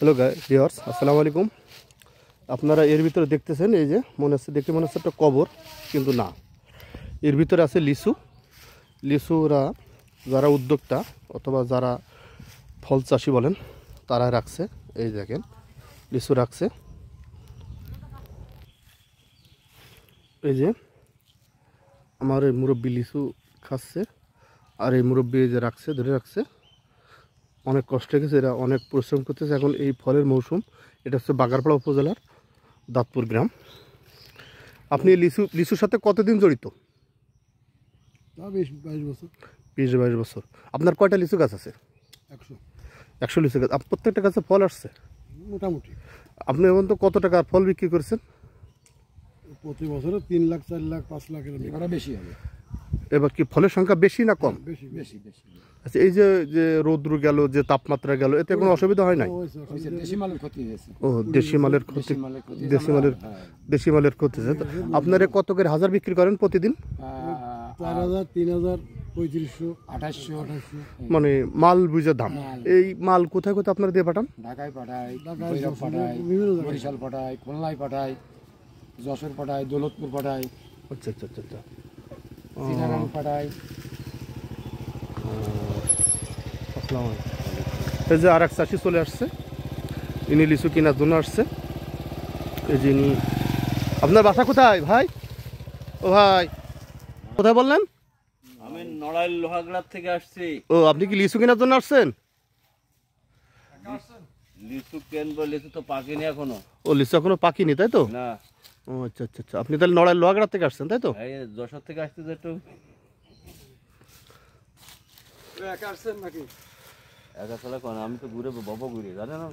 Hello viewers, আসসালামু আলাইকুম। আপনারা এর ভিতরে দেখতেছেন, এই যে মনে হচ্ছে একটা কবর, কিন্তু না, এর ভিতরে আছে লিচু। লিচুরা যারা উদ্যোক্তা অথবা যারা ফল চাষি বলেন তারা রাখছে। এই দেখেন লিচু রাখছে, এই যে আমার এই মুরব্বি লিচু খাচ্ছে, আর এই মুরব্বি এই যে রাখছে, ধরে রাখছে। অনেক কষ্ট গেছে, এরা অনেক পরিশ্রম করতেছে। এখন এই ফলের মৌসুম। এটা হচ্ছে বাগারপাড়া উপজেলার দাঁতপুর গ্রাম। আপনি লিচুর সাথে কতদিন জড়িত? 20-22 বছর। 20-22 বছর। আপনার কয়টা লিচু গাছ আছে? 100 লিচু গাছ। প্রত্যেকটা গাছে ফল আসছে মোটামুটি। আপনি এখন তো কত টাকার ফল বিক্রি করেছেন? প্রতি বছরে 3 লাখ 4 লাখ 5 লাখ এর বেশি হবে। এবার কি ফলের সংখ্যা বেশি না কম? বেশি বেশি বেশি। আচ্ছা, এই যে যে রৌদ্র গেল, যে তাপমাত্রা গেল, এতে কোনো অসুবিধা হয় নাই? দেশি মালের ক্ষতি হয়েছে। ও, দেশি মালের ক্ষতি। দেশি মালের ক্ষতি হয়েছে। আপনারা কত করে হাজার বিক্রি করেন প্রতিদিন? 4000, 3000, 3500, 2800। মানে মাল বুঝে দাম। এই মাল কোথায় কোথায় আপনারা দিয়ে পাঠান? ঢাকায় পাঠায়, ভৈরব পাঠায়, বরিশাল পাঠায়, খুলনায় পাঠায়, যশোর পাঠায়, দৌলতপুর পাঠায়। আচ্ছা আচ্ছা আচ্ছা আচ্ছা। চিটাগাং পাঠায়। এই যে আর এক চাষি চলে আসছে, ইনি লিচু কেনার জন্য আসছে। এই যে ইনি। আপনার বাসা কোথায় ভাই? ও ভাই, কোথায় বললেন? আমি নড়াইল লোহাগড়ার থেকে আসছি। ও, আপনি কি লিচু কেনার জন্য আসছেন? লিচু কেনবো, লিচু তো পাকেনি এখনো। ও, লিচু এখনো পাকিনি, তাই তো? না, ও আচ্ছা আচ্ছা আচ্ছা। আপনি তাহলে নড়াইল লোহাগড়া থেকে আসছেন, তাই তো? এই যশোর থেকে আসছি তো একটু। একা আসছেন নাকি? একা চলে কোন, আমি তো ঘুরে বাবা ঘুরে জানেন না।